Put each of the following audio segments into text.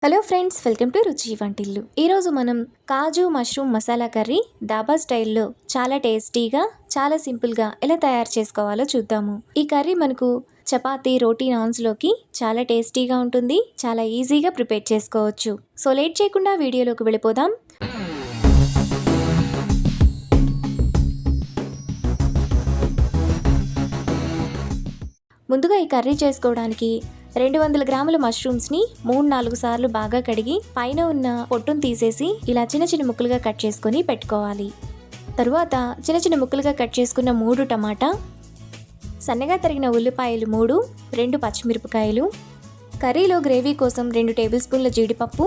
Hello friends, welcome to రుచి వంటిల్లు. ఈరోజు మనం కాజు మష్రూమ్ మసాలా కర్రీ దాబా స్టైల్లో చాలా టేస్టీగా, చాలా సింపుల్గా ఎలా తయారు చేసుకోవాలో చూద్దాము. ఈ కర్రీ మనకు చపాతీ, రోటీ, నాన్స్లోకి చాలా టేస్టీగా ఉంటుంది. చాలా ఈజీగా ప్రిపేర్ చేసుకోవచ్చు. సో లేట్ చేయకుండా వీడియోలోకి వెళ్ళిపోదాం. ముందుగా ఈ కర్రీ చేసుకోవడానికి 200 గ్రాముల మష్రూమ్స్ని 3-4 సార్లు బాగా కడిగి పైన ఉన్న పొట్టును తీసేసి ఇలా చిన్న చిన్న ముక్కలుగా కట్ చేసుకొని పెట్టుకోవాలి. తరువాత చిన్న చిన్న ముక్కలుగా కట్ చేసుకున్న 3 టమాటా, సన్నగా తరిగిన ఉల్లిపాయలు 3, 2 పచ్చిమిరపకాయలు, కర్రీలో గ్రేవీ కోసం 2 టేబుల్ స్పూన్ల జీడిపప్పు,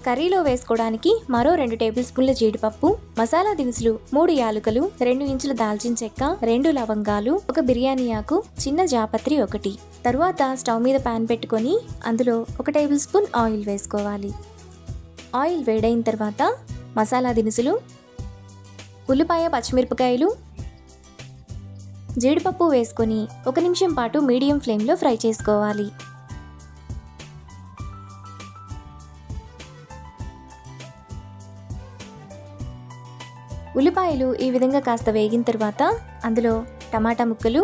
కర్రీలో వేసుకోవడానికి మరో 2 టేబుల్ స్పూన్ల జీడిపప్పు, మసాలా దినుసులు 3 యాలకులు, 2 ఇంచుల దాల్చిన చెక్క, 2 లవంగాలు, 1 బిర్యానీ ఆకు, చిన్న జాపత్రి 1. తరువాత స్టవ్ మీద పాన్ పెట్టుకొని అందులో 1 టేబుల్ స్పూన్ ఆయిల్ వేసుకోవాలి. ఆయిల్ వేడైన తర్వాత మసాలా దినుసులు, ఉల్లిపాయ, పచ్చిమిరపకాయలు, జీడిపప్పు వేసుకొని 1 నిమిషం పాటు మీడియం ఫ్లేమ్లో ఫ్రై చేసుకోవాలి. ఉల్లిపాయలు ఈ విధంగా కాస్త వేగిన తర్వాత అందులో టమాటా ముక్కలు,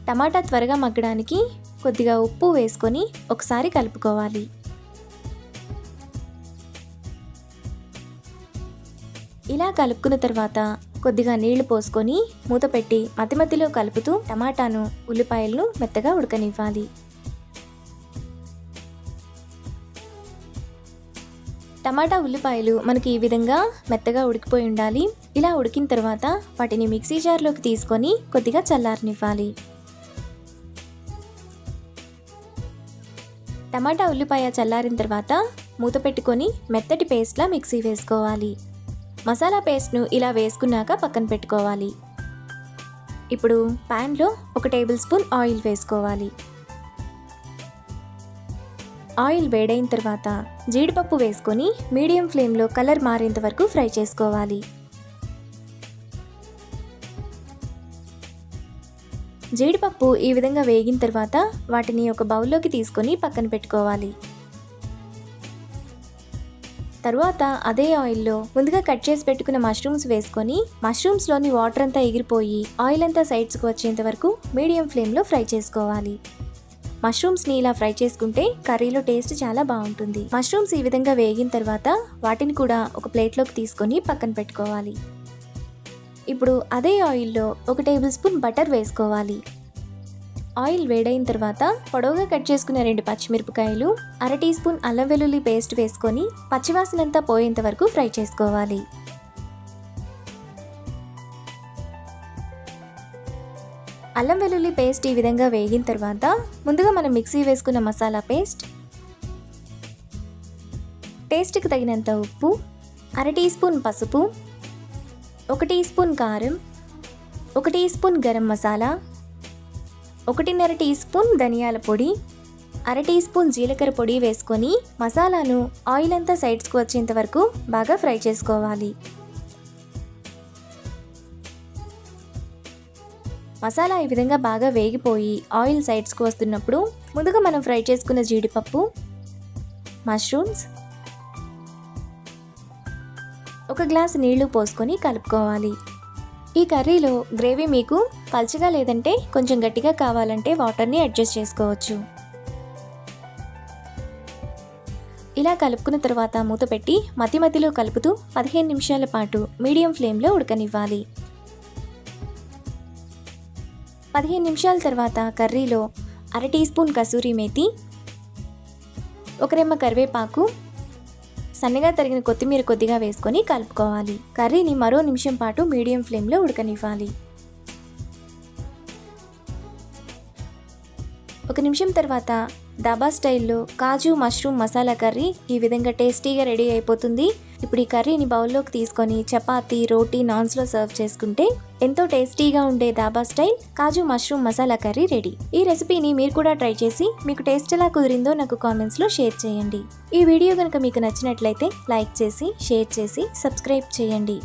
టమాటా త్వరగా మగ్గడానికి కొద్దిగా ఉప్పు వేసుకొని ఒకసారి కలుపుకోవాలి. ఇలా కలుపుకున్న తర్వాత కొద్దిగా నీళ్లు పోసుకొని మూత పెట్టి మధ్య మధ్యలో కలుపుతూ టమాటాను, ఉల్లిపాయలను మెత్తగా ఉడకనివ్వాలి. టమాటా, ఉల్లిపాయలు మనకి ఈ విధంగా మెత్తగా ఉడికిపోయి ఉండాలి. ఇలా ఉడికిన తర్వాత వాటిని మిక్సీ జార్లోకి తీసుకొని కొద్దిగా చల్లారనివ్వాలి. టమాటా, ఉల్లిపాయ చల్లారిన తర్వాత మూత పెట్టుకొని మెత్తటి పేస్ట్లా మిక్సీ వేసుకోవాలి. మసాలా పేస్ట్ను ఇలా వేసుకున్నాక పక్కన పెట్టుకోవాలి. ఇప్పుడు ప్యాన్లో 1 టేబుల్ స్పూన్ ఆయిల్ వేసుకోవాలి. ఆయిల్ వేడైన తర్వాత జీడిపప్పు వేసుకొని మీడియం ఫ్లేమ్లో కలర్ మారేంత వరకు ఫ్రై చేసుకోవాలి. జీడిపప్పు ఈ విధంగా వేగిన తర్వాత వాటిని ఒక బౌల్లోకి తీసుకొని పక్కన పెట్టుకోవాలి. తరువాత అదే ఆయిల్లో ముందుగా కట్ చేసి పెట్టుకున్న మష్రూమ్స్ వేసుకొని మష్రూమ్స్లోని వాటర్ అంతా ఎగిరిపోయి ఆయిల్ అంతా సైడ్స్కి వచ్చేంత వరకు మీడియం ఫ్లేమ్లో ఫ్రై చేసుకోవాలి. మష్రూమ్స్ని ఇలా ఫ్రై చేసుకుంటే కర్రీలో టేస్ట్ చాలా బాగుంటుంది. మష్రూమ్స్ ఈ విధంగా వేగిన తర్వాత వాటిని కూడా ఒక ప్లేట్లోకి తీసుకొని పక్కన పెట్టుకోవాలి. ఇప్పుడు అదే ఆయిల్లో 1 టేబుల్ స్పూన్ బటర్ వేసుకోవాలి. ఆయిల్ వేడైన తర్వాత పొడవుగా కట్ చేసుకున్న 2 పచ్చిమిరపకాయలు, 1/2 టీ స్పూన్ అల్లం వెల్లుల్లి పేస్ట్ వేసుకొని పచ్చివాసనంతా పోయేంత వరకు ఫ్రై చేసుకోవాలి. అల్లం వెల్లుల్లి పేస్ట్ ఈ విధంగా వేగిన తర్వాత ముందుగా మనం మిక్సీ వేసుకున్న మసాలా పేస్ట్, టేస్ట్కి తగినంత ఉప్పు, 1/2 టీ స్పూన్ పసుపు, 1 టీ స్పూన్ కారం, 1 teaspoon garam masala, 1.5 teaspoon ధనియాల పొడి, 1/2 టీ స్పూన్ జీలకర్ర పొడి వేసుకొని మసాలాను ఆయిల్ అంతా సైడ్స్కి వచ్చేంత వరకు బాగా ఫ్రై చేసుకోవాలి. మసాలా ఈ విధంగా బాగా వేగిపోయి ఆయిల్ సైడ్స్కి వస్తున్నప్పుడు ముందుగా మనం ఫ్రై చేసుకున్న జీడిపప్పు, మష్రూమ్స్, 1 గ్లాస్ నీళ్లు పోసుకొని కలుపుకోవాలి. ఈ కర్రీలో గ్రేవీ మీకు పల్చగా లేదంటే కొంచెం గట్టిగా కావాలంటే వాటర్ని అడ్జస్ట్ చేసుకోవచ్చు. ఇలా కలుపుకున్న తర్వాత మూత పెట్టి మధ్య మధ్యలో కలుపుతూ 15 నిమిషాల పాటు మీడియం ఫ్లేమ్లో ఉడకనివ్వాలి. 15 నిమిషాల తర్వాత కర్రీలో 1/2 టీ స్పూన్ కసూరి మేతి, 1 రెమ్మ కరివేపాకు, సన్నగా తరిగిన కొత్తిమీర కొద్దిగా వేసుకొని కలుపుకోవాలి. కర్రీని మరో నిమిషం పాటు మీడియం ఫ్లేమ్లో ఉడకనివ్వాలి. 1 నిమిషం తర్వాత దాబా స్టైల్లో కాజు మష్రూమ్ మసాలా కర్రీ ఈ విధంగా టేస్టీగా రెడీ అయిపోతుంది. ఇప్పుడు ఈ కర్రీని బౌల్లోకి తీసుకొని చపాతీ, రోటీ, నాన్స్లో సర్వ్ చేసుకుంటే ఎంతో టేస్టీగా ఉండే దాబా స్టైల్ కాజు మష్రూమ్ మసాలా కర్రీ రెడీ. ఈ రెసిపీని మీరు కూడా ట్రై చేసి మీకు టేస్ట్ ఎలా కుదిరిందో నాకు కామెంట్స్లో షేర్ చేయండి. ఈ వీడియో కనుక మీకు నచ్చినట్లయితే లైక్ చేసి, షేర్ చేసి, సబ్స్క్రైబ్ చేయండి.